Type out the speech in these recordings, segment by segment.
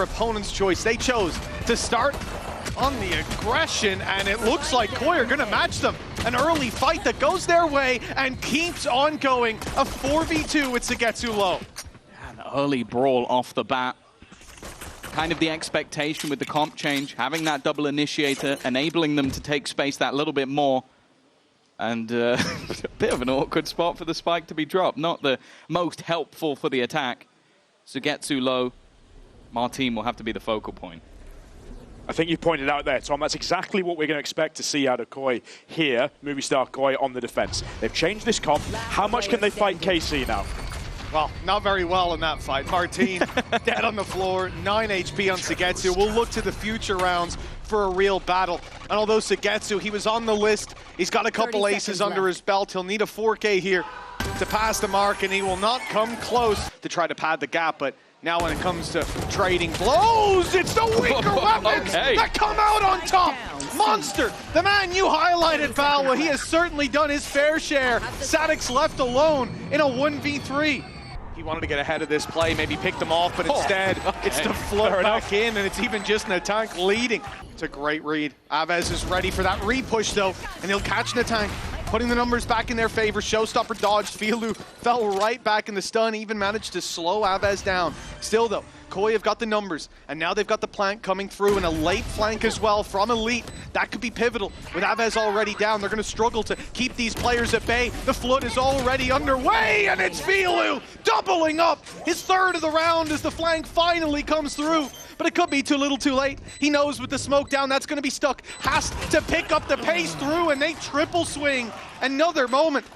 Opponent's choice. They chose to start on the aggression, and it looks like Koi are going to match them. An early fight that goes their way and keeps on going. A 4v2 with Sugetsu low. An early brawl off the bat. Kind of the expectation with the comp change, having that double initiator, enabling them to take space that little bit more. And a bit of an awkward spot for the spike to be dropped. Not the most helpful for the attack. Sugetsu low. Martin will have to be the focal point. I think you pointed out there, Tom, that's exactly what we're going to expect to see out of Koi here, Movie Star Koi on the defense. They've changed this comp. How much can they fight KC now? Well, not very well in that fight. Martin dead on the floor, 9 HP on Sugetsu. We'll look to the future rounds for a real battle. And although Sugetsu, he was on the list, he's got a couple aces under his belt. He'll need a 4K here to pass the mark, and he will not come close to try to pad the gap. But now when it comes to trading blows, it's the weaker weapons that come out on top. Monster, the man you highlighted, Val, he has certainly done his fair share. Sadic's left alone in a 1v3. He wanted to get ahead of this play, maybe pick them off, but instead it's to float back in, and it's even just Natank leading. It's a great read. Aves is ready for that re-push though, and he'll catch Natank, putting the numbers back in their favor. Showstopper dodged. Filu fell right back in the stun, even managed to slow Aves down. Still though, Koi have got the numbers, and now they've got the plank coming through, and a late flank as well from Elite. That could be pivotal. With Aves already down, they're going to struggle to keep these players at bay. The flood is already underway, and it's Filu doubling up his third of the round as the flank finally comes through. But it could be too little too late. He knows with the smoke down, that's going to be stuck. Has to pick up the pace through, and they triple swing. Another moment.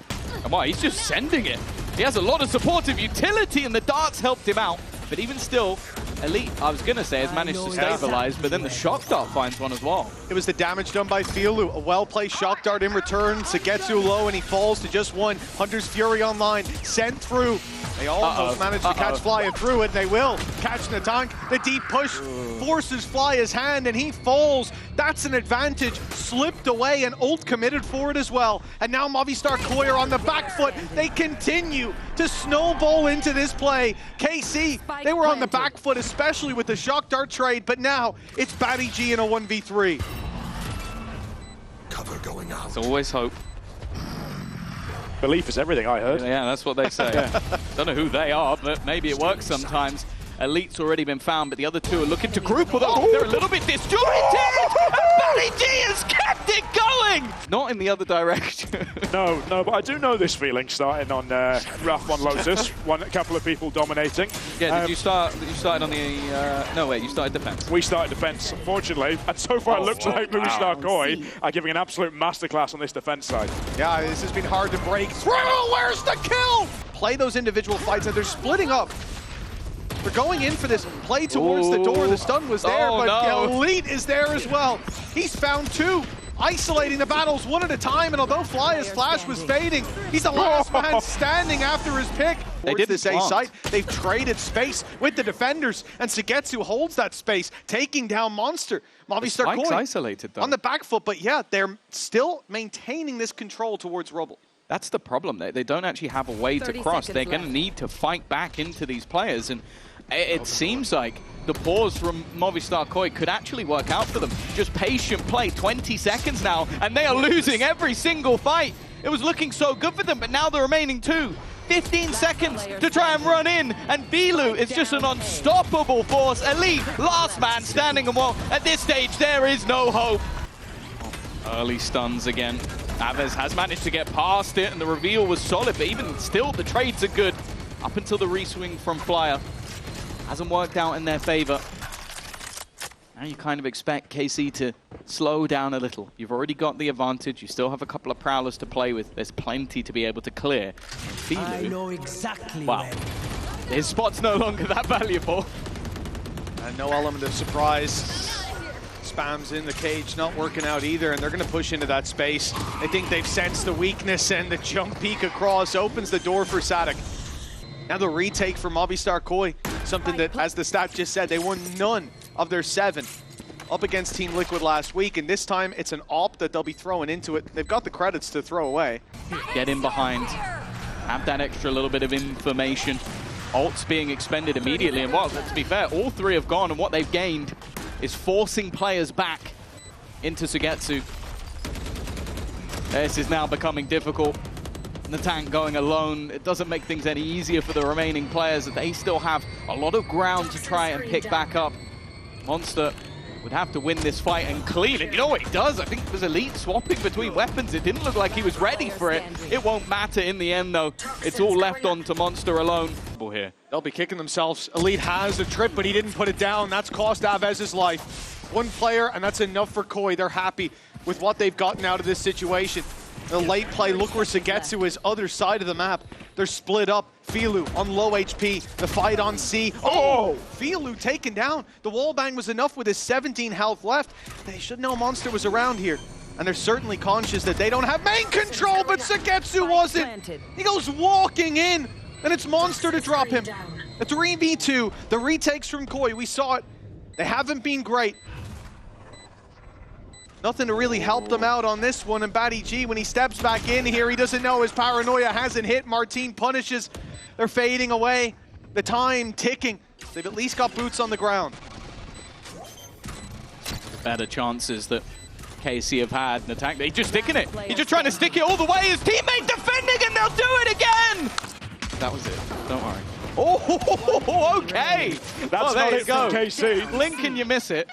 Come on, he's just sending it. He has a lot of supportive utility, and the darts helped him out. But even still, Elite, I was going to say, has managed to stabilize, but then the shock dart finds one as well. It was the damage done by Filu. A well-placed shock dart in return. Sugetsu low, and he falls to just one. Hunter's Fury online, sent through. They almost managed to catch Fly and through it. They will catch Natank. The deep push forces Fly his hand, and he falls. That's an advantage. Slipped away, and ult committed for it as well. And now Movistar Koi are on the back foot. They continue to snowball into this play. KC, they were on the back foot, especially with the shock dart trade, but now it's Batty G in a 1v3. Cover going out. There's always hope. Belief is everything, I heard. Yeah, that's what they say. Don't know who they are, but maybe it works sometimes. Elite's already been found, but the other two are looking to group, although they're a little bit disjointed! And Batty G has kept it going! Not in the other direction. No, but I do know this feeling starting on Rough on Lotus. A couple of people dominating. Yeah, did you started on the... no, wait, you started defense. We started defense, unfortunately, and so far it looks like Movie Star Koi are giving an absolute masterclass on this defense side. Yeah, this has been hard to break through. Where's the kill? Play those individual fights, and they're splitting up. They're going in for this play towards the door. The stun was there, but Elite is there as well. He's found two, isolating the battles one at a time, and although Fly's flash was fading, he's the last man standing after his pick. They did this A site. They've traded space with the defenders, and Sugetsu holds that space, taking down Monster. Movistar Koi isolated though. On the back foot, but yeah, they're still maintaining this control towards Rubble. That's the problem. They don't actually have a way to cross. They're going to need to fight back into these players, and it seems like the pause from Movistar Koi could actually work out for them. Just patient play, 20 seconds now, and they are losing every single fight. It was looking so good for them, but now the remaining two. 15 seconds to try and run in, and Filu is just an unstoppable force. Elite, last man standing, and well, at this stage, there is no hope. Early stuns again. Aves has managed to get past it, and the reveal was solid, but even still, the trades are good. Up until the reswing from Flyer. Hasn't worked out in their favor. Now you kind of expect KC to slow down a little. You've already got the advantage. You still have a couple of prowlers to play with. There's plenty to be able to clear. Filu, I know exactly wow. His spot's no longer that valuable. And no element of surprise. Spams in the cage, not working out either, and they're going to push into that space. I think they've sensed the weakness, and the jump peek across opens the door for Sadic. Now the retake for Movistar Koi, something that, as the stat just said, they won none of their 7 up against Team Liquid last week, and this time it's an AWP that they'll be throwing into it. They've got the credits to throw away. Get in behind, have that extra little bit of information. Ults being expended immediately, and well, to be fair, all three have gone, and what they've gained is forcing players back into Sugetsu. This is now becoming difficult. The tank going alone, it doesn't make things any easier for the remaining players. They still have a lot of ground to try and pick back up. Monster would have to win this fight and clean it. You know what he does? I think it was Elite swapping between weapons. It didn't look like he was ready for it. It won't matter in the end, though. It's all left on to Monster alone. Here. They'll be kicking themselves. Elite has a trip, but he didn't put it down. That's cost Avez's life. One player, and that's enough for Koi. They're happy with what they've gotten out of this situation. The late play, look where Sugetsu is, other side of the map. They're split up. Filu on low HP, the fight on C. Oh! Filu taken down. The wallbang was enough with his 17 health left. They should know Monster was around here. And they're certainly conscious that they don't have main control, but Sugetsu wasn't. He goes walking in, and it's Monster to drop him. A 3v2, the retakes from Koi, we saw it. They haven't been great. Nothing to really help them out on this one, and Batty G, when he steps back in here, he doesn't know his paranoia hasn't hit. Martine punishes. They're fading away. The time ticking. They've at least got boots on the ground. Better chances that KC have had an attack. He's just sticking it. He's just trying to stick it all the way. His teammate defending, and they'll do it again. That was it. Don't worry. Oh, okay. That's not it from KC. Blink and you miss it.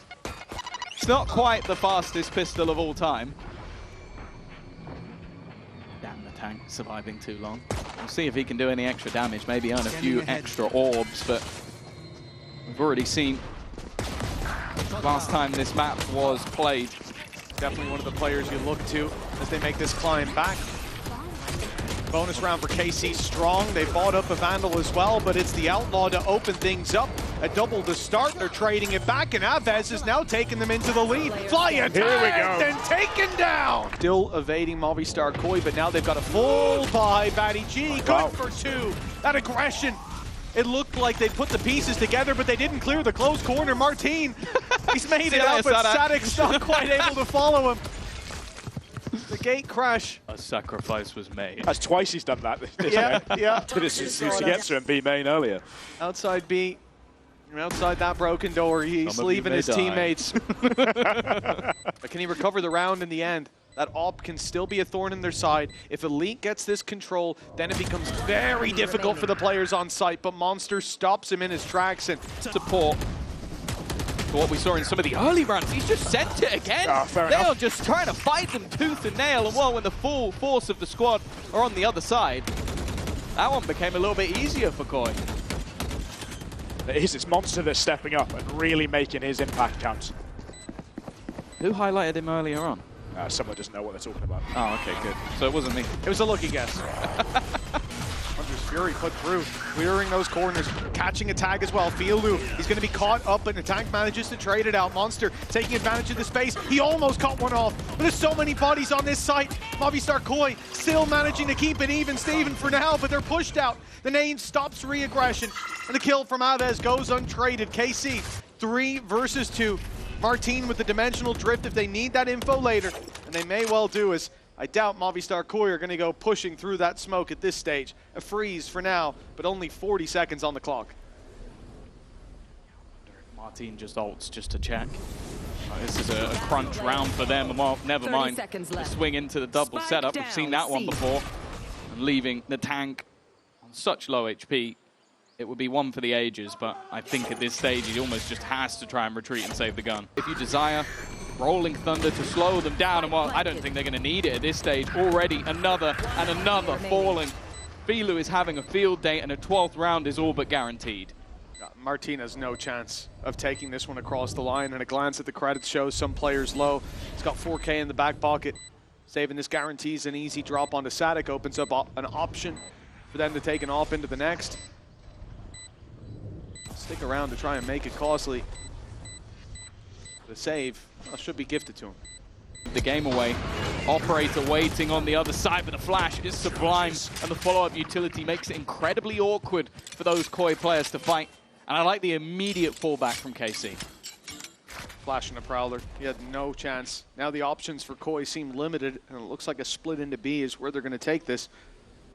It's not quite the fastest pistol of all time. Damn, the tank surviving too long. We'll see if he can do any extra damage, maybe earn a few extra orbs, but we've already seen last time this map was played. Definitely one of the players you look to as they make this climb back. Bonus round for KC strong. They bought up a Vandal as well, but it's the Outlaw to open things up. A double to start. They're trading it back, and Avez is now taking them into the lead. Fly attack, here we go. And taken down. Still evading Movistar Koi, but now they've got a full buy. Batty G, good for two. That aggression. It looked like they put the pieces together, but they didn't clear the close corner. Martine, he's made it up, but Sadek's not quite able to follow him. The gate crash. A sacrifice was made. That's twice he's done that. Yeah. Did it Sugetsu and B main earlier. Outside B. Outside that broken door, he's leaving his teammates. But can he recover the round in the end? That AWP can still be a thorn in their side. If Elite gets this control, then it becomes very difficult for the players on site. But Monster stops him in his tracks and support. What we saw in some of the early rounds, he's just sent it again. They are just trying to fight them tooth and nail, and well, when the full force of the squad are on the other side, that one became a little bit easier for Koi. It is, it's Monster that's stepping up and really making his impact count. Who highlighted him earlier on? Someone doesn't know what they're talking about. Oh, okay, good. So it wasn't me. It was a lucky guess. Hunter's Fury put through, clearing those corners, catching a tag as well. Fielu, he's going to be caught up, and the tank manages to trade it out. Monster taking advantage of the space. He almost caught one off, but there's so many bodies on this site. Movistar Koi still managing to keep it even, Steven, for now, but they're pushed out. The name stops re-aggression, and the kill from Avez goes untraded. KC, 3 versus 2. Martine with the dimensional drift if they need that info later, and they may well do, as I doubt Movistar Koi are going to go pushing through that smoke at this stage. A freeze for now, but only 40 seconds on the clock. Martine just ults just to check. This is a crunch round for them. Well, never mind. The swing into the double setup. We've seen that one before. And leaving the tank on such low HP. It would be one for the ages, but I think at this stage he almost just has to try and retreat and save the gun. If you desire Rolling Thunder to slow them down, and well, I don't think they're going to need it at this stage. Already another and another falling. Filu is having a field day, and a 12th round is all but guaranteed. Martine has no chance of taking this one across the line, and a glance at the credits shows some players low. He's got 4K in the back pocket. Saving this guarantees an easy drop onto Sadek, opens up an option for them to take an AWP into the next. Stick around to try and make it costly. The save should be gifted to him. The game away. Operator waiting on the other side, but the flash is sublime, and the follow-up utility makes it incredibly awkward for those Koi players to fight. And I like the immediate fallback from KC. Flash and a Prowler. He had no chance. Now the options for Koi seem limited, and it looks like a split into B is where they're going to take this.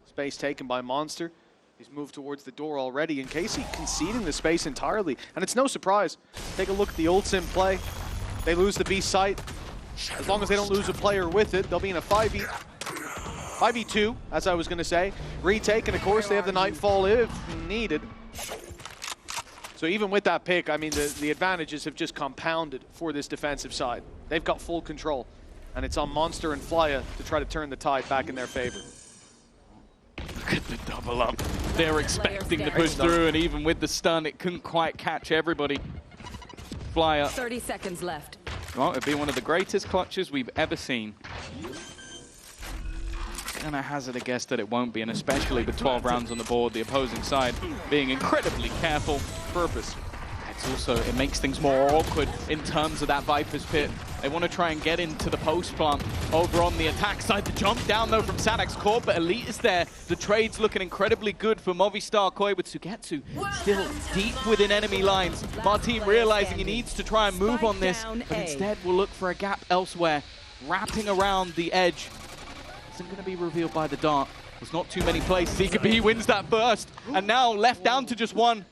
Space taken by Monster. He's moved towards the door already, and Casey conceding the space entirely. And it's no surprise. Take a look at the old sim play. They lose the B site. As long as they don't lose a player with it, they'll be in a 5v2, as I was going to say. Retake, and of course they have the Nightfall if needed. So even with that pick, I mean, the advantages have just compounded for this defensive side. They've got full control, and it's on Monster and Flya to try to turn the tide back in their favor. Look at the double up. They're expecting to push through, and even with the stun, it couldn't quite catch everybody. Flya. 30 seconds left. Well, it'd be one of the greatest clutches we've ever seen. And I hazard a guess that it won't be, and especially with 12 rounds on the board, the opposing side being incredibly careful. Purpose. It's also, it makes things more awkward in terms of that Viper's Pit. They want to try and get into the post plant over on the attack side. The jump down though from Sadak's Corp, but Elite is there. The trade's looking incredibly good for Movistar Koi with Sugetsu still deep within enemy lines. Martin realizing he needs to try and move on this, but instead will look for a gap elsewhere. Wrapping around the edge. Isn't going to be revealed by the dart. There's not too many places he could be. He wins that burst, and now left down to just one.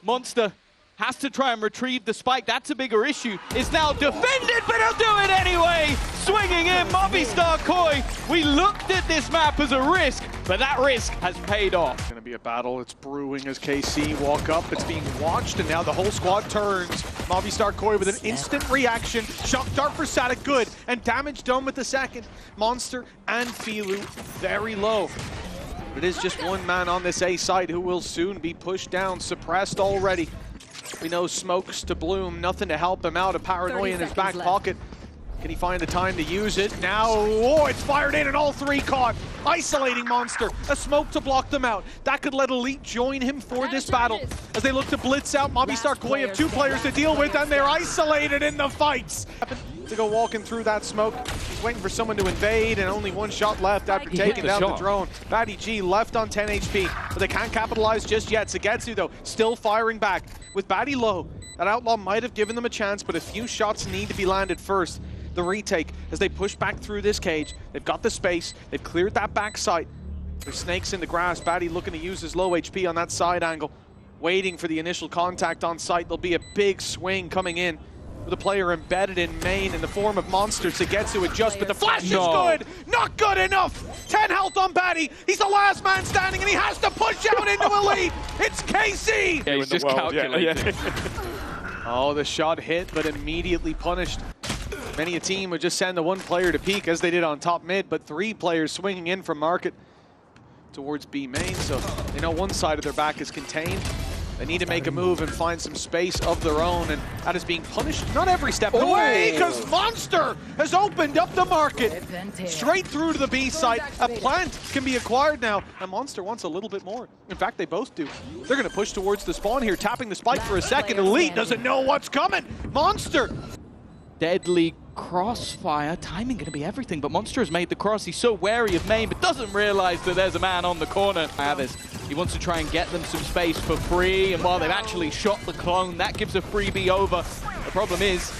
Monster has to try and retrieve the spike. That's a bigger issue. It's now defended, but he'll do it anyway. Swinging in, Movistar Koi. We looked at this map as a risk, but that risk has paid off. It's going to be a battle. It's brewing as KC walk up. It's being watched, and now the whole squad turns. Movistar Koi with an instant reaction. Shock dart for Sadak, good. And damage done with the second. Monster and Filu very low. It is just one man on this A side who will soon be pushed down, suppressed already. We know smokes to bloom, nothing to help him out. A paranoia in his back pocket. Can he find the time to use it? Now, oh, it's fired in and all three caught. Isolating Monster, a smoke to block them out. That could let Elite join him for this battle. As they look to blitz out, Movistar Koi have two players to deal with, and they're isolated in the fights. To go walking through that smoke. He's waiting for someone to invade, and only one shot left after taking down the drone. Batty G left on 10 HP, but they can't capitalize just yet. Sugetsu, though, still firing back. With Batty low, that Outlaw might have given them a chance, but a few shots need to be landed first. The retake, as they push back through this cage. They've got the space, they've cleared that backside. There's snakes in the grass. Batty looking to use his low HP on that side angle. Waiting for the initial contact on site. There'll be a big swing coming in. With a player embedded in main in the form of Monster. Sugetsu adjust, but the flash is good! Not good enough! 10 health on Batty. He's the last man standing, and he has to push out into Elite. It's KC! Yeah, he's just calculating. Oh, the shot hit, but immediately punished. Many a team would just send the one player to peek, as they did on top mid, but three players swinging in from market towards B main, so they know one side of their back is contained. They need to make a move and find some space of their own, and that is being punished not every step of the way, because Monster has opened up the market. Straight through to the B site. A plant can be acquired now, and Monster wants a little bit more. In fact, they both do. They're going to push towards the spawn here, tapping the spike for a second. Elite doesn't know what's coming. Monster! Deadly crossfire. Timing going to be everything, but Monster has made the cross. He's so wary of main, but doesn't realize that there's a man on the corner. He wants to try and get them some space for free, and while they've actually shot the clone, that gives a freebie over. The problem is,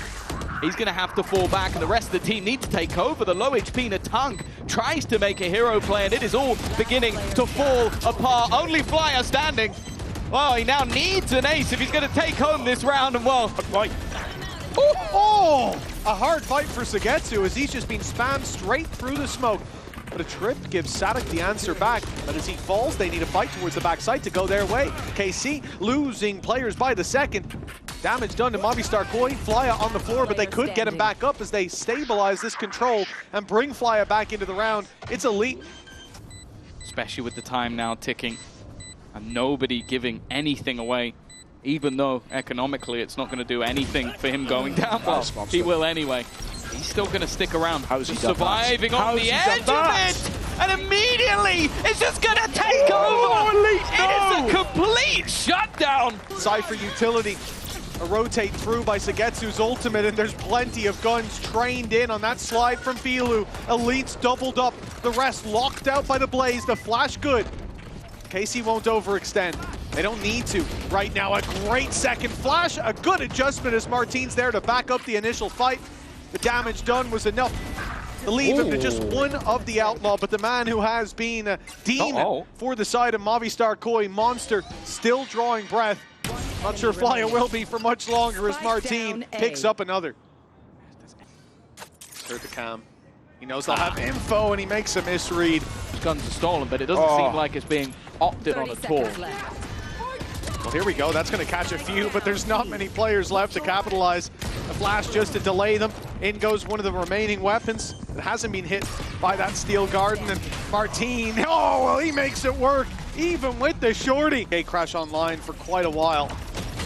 he's going to have to fall back, and the rest of the team need to take over. The low HP Natung tries to make a hero play, and it is all beginning to fall apart. Only Flya standing. Well, he now needs an ace if he's going to take home this round, and well... Oh! A hard fight for Sugetsu as he's just been spammed straight through the smoke. But a trip gives Sadak the answer back. But as he falls, they need a fight towards the backside to go their way. KC losing players by the second. Damage done to Movistar Koi. Flya on the floor, but they could get him back up as they stabilize this control and bring Flya back into the round. It's Elite. Especially with the time now ticking and nobody giving anything away. Even though economically it's not going to do anything for him going down. Well, he will anyway. He's still going to stick around. How's he surviving on the edge of it? And immediately it's just going to take over. It is a complete shutdown. Cypher utility. A rotate through by Sugetsu's ultimate, and there's plenty of guns trained in on that slide from Filu. Elite's doubled up. The rest locked out by the Blaze. The flash good. KC won't overextend. They don't need to. Right now, a great second flash. A good adjustment as Martin's there to back up the initial fight. The damage done was enough leave him to just one of the outlaw, but the man who has been a demon for the side of Movistar Koi, Monster, still drawing breath. Not sure Flyer will be for much longer as Martin picks up another. Heard the cam. He knows they'll have info and he makes a misread. Guns are stolen, but it doesn't seem like it's being opted on at all. Well, here we go. That's going to catch a few, but there's not many players left to capitalize. The flash just to delay them. In goes one of the remaining weapons that hasn't been hit by that steel garden. And Martin, oh, well, he makes it work, even with the shorty. Okay, crash online for quite a while.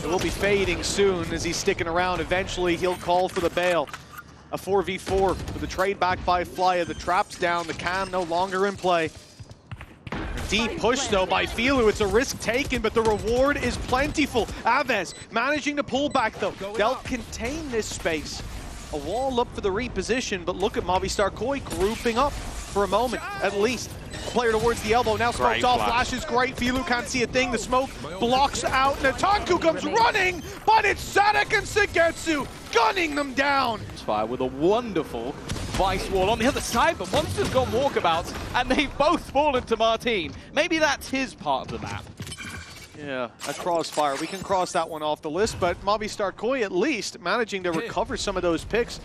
It will be fading soon as he's sticking around. Eventually, he'll call for the bail. A 4v4 with a trade back by Flyer. The trap's down, the cam no longer in play. Deep push though by Filu. It's a risk taken, but the reward is plentiful. Aves managing to pull back though. They'll contain this space. A wall up for the reposition, but look at Movistar Koi grouping up for a moment at least. A player towards the elbow, now smoked off, flash is great. Filu can't see a thing, the smoke blocks out. Natanku comes running, but it's Sadek and Sagetsu gunning them down. Fire with a wonderful vice wall on the other side, but Monster's got walkabouts, and they've both fallen to Martin. Maybe that's his part of the map. Yeah, a crossfire. We can cross that one off the list, but Movistar Koi at least managing to recover some of those picks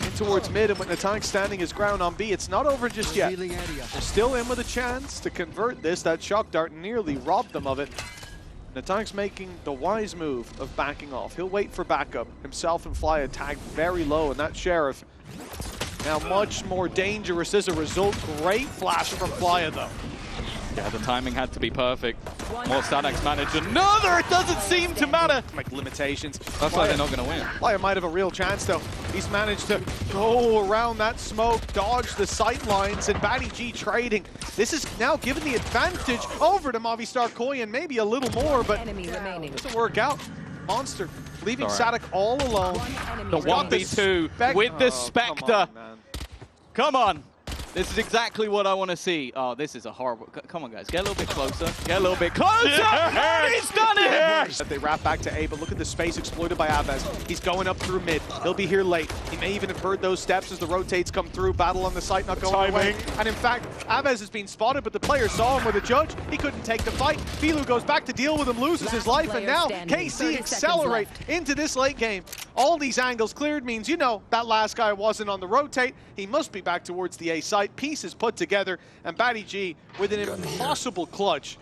in towards mid, and with Natank standing his ground on B, it's not over just yet. They're still in with a chance to convert this. That shock dart nearly robbed them of it. Natank's making the wise move of backing off. He'll wait for backup. Himself and Flyer tagged very low, and that Sheriff now much more dangerous as a result. Great flash from Flyer though. Yeah, the timing had to be perfect. More Sadek's managed another, it doesn't seem to matter. Like limitations. That's why they're not going to win. Flyer might have a real chance though. He's managed to go around that smoke, dodge the sight lines, and Batty G trading. This is now given the advantage over to Movistar Koi and maybe a little more, but doesn't work out. Monster leaving Sadek all alone. The 1v2 with the Spectre. Come on. This is exactly what I want to see. Oh, this is a horrible... Come on, guys. Get a little bit closer. Get a little bit closer! Yeah. He's done it! Yes. They wrap back to A, but look at the space exploited by Aves. He's going up through mid. He'll be here late. He may even have heard those steps as the rotates come through. Battle on the site not going away. And in fact, Aves has been spotted, but the player saw him with a judge. He couldn't take the fight. Filu goes back to deal with him, loses his life, and now KC accelerate into this late game. All these angles cleared means, you know, that last guy wasn't on the rotate. He must be back towards the A site. Pieces put together, and Batty G with an impossible clutch.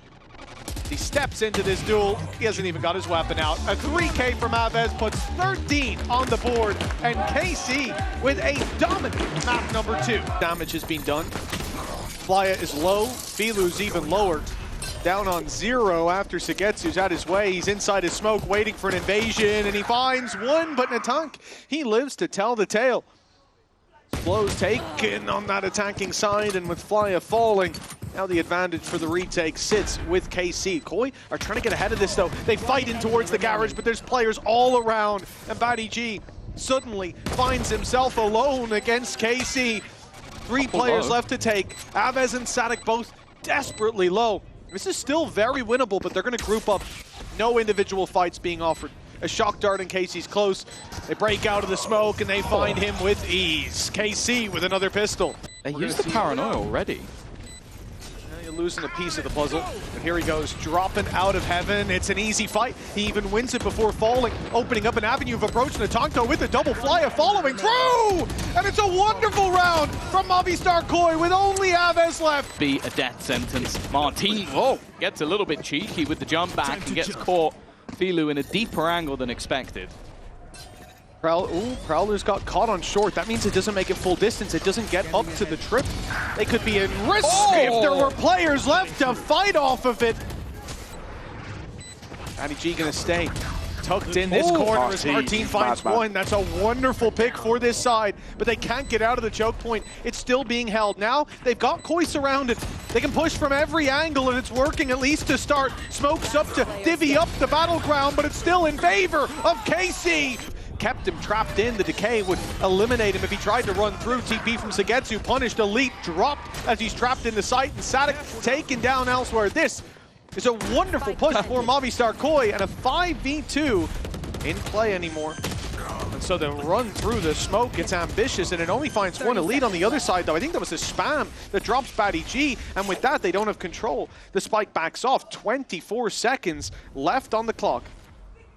He steps into this duel. He hasn't even got his weapon out. A 3K from Aves puts 13 on the board, and KC with a dominant map number 2. Damage has been done. Flyer is low. Filu's even lower. Down on 0 after Sagetsu's at his way. He's inside his smoke waiting for an invasion, and he finds one, but Natank, he lives to tell the tale. Blows taken on that attacking side, and with Flyer falling, now the advantage for the retake sits with KC. Koi are trying to get ahead of this though. They fight in towards the garage, but there's players all around, and Batty G suddenly finds himself alone against KC. 3 players left to take. Aves and Sadek both desperately low. This is still very winnable, but they're going to group up. No individual fights being offered. A shock dart in KC's close. They break out of the smoke and they find him with ease. KC with another pistol. They used the paranoia already. Now you're losing a piece of the puzzle. But here he goes, dropping out of heaven. It's an easy fight. He even wins it before falling, opening up an avenue of approach. Natanko with the double Flyer following through! And it's a wonderful round from Movistar Koi with only Aves left. Be a death sentence. Martin, gets a little bit cheeky with the jump back and gets caught. Filu in a deeper angle than expected. Prowler's got caught on short. That means it doesn't make it full distance. It doesn't get up to the trip. They could be in risk if there were players left to fight off of it. Batty G gonna stay tucked in this corner as Martin finds one. That's a wonderful pick for this side, but they can't get out of the choke point. It's still being held. Now they've got Koi surrounded. They can push from every angle, and it's working at least to start. Smokes up to divvy up the battleground, but it's still in favor of KC. Kept him trapped in. The decay would eliminate him if he tried to run through. TP from Sagetsu, punished, elite, dropped as he's trapped in the site, and Sadek taken down elsewhere. This is a wonderful push for Movistar Koi, and a 5v2 in play anymore. And so the run through the smoke gets ambitious, and it only finds one elite on the other side, though. I think that was a spam that drops Batty G, and with that, they don't have control. The spike backs off. 24 seconds left on the clock.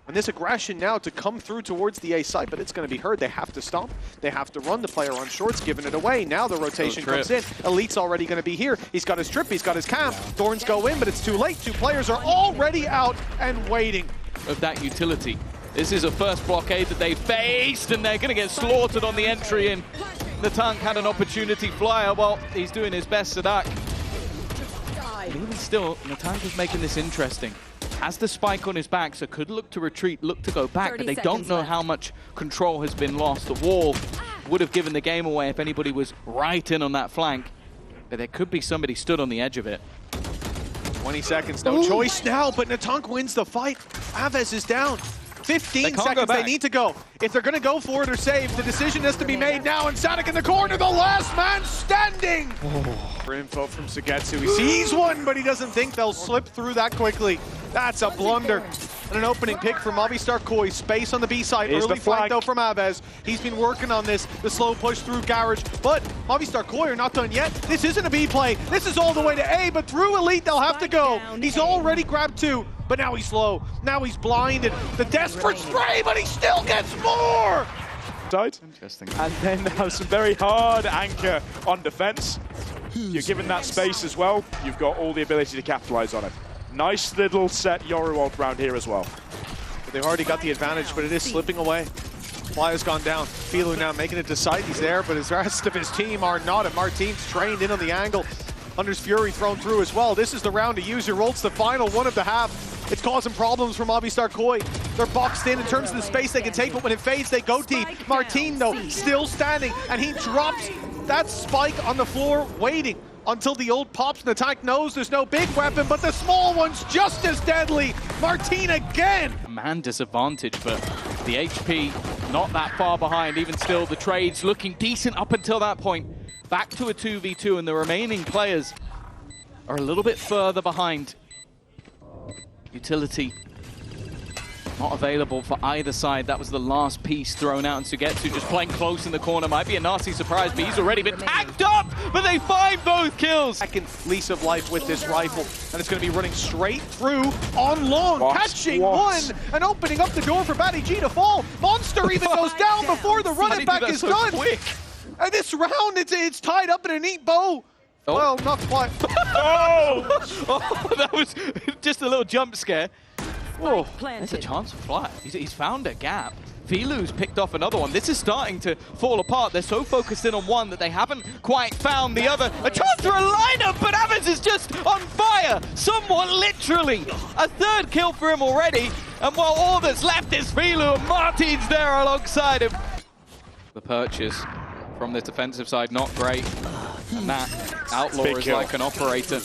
And this aggression now to come through towards the A site, but it's going to be heard. They have to stomp. They have to run. The player on short's giving it away. Now the rotation comes in. Elite's already going to be here. He's got his trip. He's got his cam. Thorns go in, but it's too late. Two players are already out and waiting. Of that utility. This is a first blockade that they faced, and they're going to get slaughtered on the entry in. The tank had an opportunity flyer. Well, he's doing his best, Sadak. But even still, the tank is making this interesting. Has the spike on his back, so could look to retreat, look to go back, but they don't know how much control has been lost. The wall would have given the game away if anybody was right in on that flank, but there could be somebody stood on the edge of it. 20 seconds, no choice now, but Natank wins the fight. Aves is down. 15 seconds they need to go. If they're going to go for it or save, the decision has to be made now, and Sadak in the corner, the last man standing! For info from Sugetsu, he sees one, but he doesn't think they'll slip through that quickly. That's a blunder. And an opening pick for Movistar Koi. Space on the B side. Early flank though from Aves. He's been working on this. The slow push through Garage. But Movistar Koi are not done yet. This isn't a B play. This is all the way to A, but through Elite they'll have to go. He's already grabbed two, but now he's slow. Now he's blinded. The desperate spray, but he still gets more! Interesting. And then have some very hard anchor on defense. You're given that space as well. You've got all the ability to capitalize on it. Nice little set Yoru ult round here as well. But they've already got the advantage, but it is slipping away. Flyer's gone down. Filu now making it to sight. He's there, but the rest of his team are not. And Martin's trained in on the angle. Hunter's Fury thrown through as well. This is the round to use your ults, the final one of the half. It's causing problems for Movistar Koi. They're boxed in terms of the space they can take, but when it fades, they go deep. Martin, though, still standing, and he drops that spike on the floor, waiting until the ult pops, and the tank knows there's no big weapon, but the small one's just as deadly. Martin again! Man disadvantage, but the HP not that far behind. Even still, the trades looking decent up until that point. Back to a 2v2, and the remaining players are a little bit further behind. Utility not available for either side. That was the last piece thrown out, and Sugetsu just playing close in the corner. Might be a nasty surprise, but he's already been tagged up, but they find both kills. Second lease of life with this rifle, and it's going to be running straight through on long, catching one, and opening up the door for Batty G to fall. Monster even goes down before the running back is done. Quick. And this round, it's tied up in a neat bow. Oh. Well, not quite. Oh, that was just a little jump scare. Oh, there's a chance for Fly. He's found a gap. Filu's picked off another one. This is starting to fall apart. They're so focused in on one that they haven't quite found the other. A chance for a lineup, but Aves is just on fire. Somewhat literally. A third kill for him already. And while all that's left is Filu, and Martin's there alongside him. The purchase from the defensive side, not great. And that Outlaw is like an operator.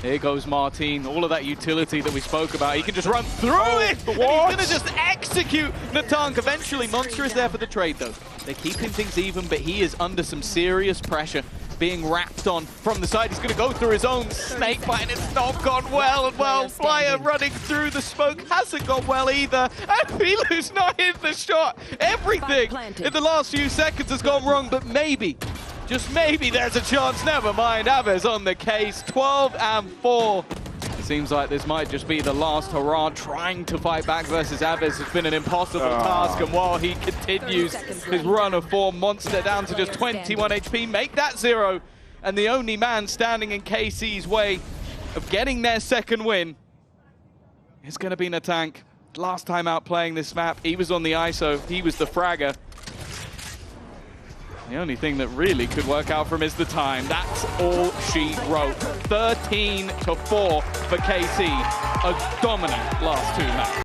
Here goes Martin, all of that utility that we spoke about. He can just run through it, and he's going to just execute Natank. Eventually, Monster is there for the trade, though. They're keeping things even, but he is under some serious pressure, being wrapped on from the side. He's going to go through his own snake bite, and it's not gone well. And well, Flyer running through the smoke hasn't gone well either. And Filu's not hitting the shot. Everything in the last few seconds has gone wrong, but maybe, just maybe there's a chance. Never mind, Aves on the case, 12 and 4. It seems like this might just be the last hurrah. Trying to fight back versus Aves has been an impossible task, and while he continues his run of 4, Monster down to just 21 HP, make that 0, and the only man standing in KC's way of getting their second win is going to be Natank. Last time out playing this map, he was on the ISO, he was the fragger. The only thing that really could work out for him is the time. That's all she wrote. 13-4 for KC. A dominant last 2 matches.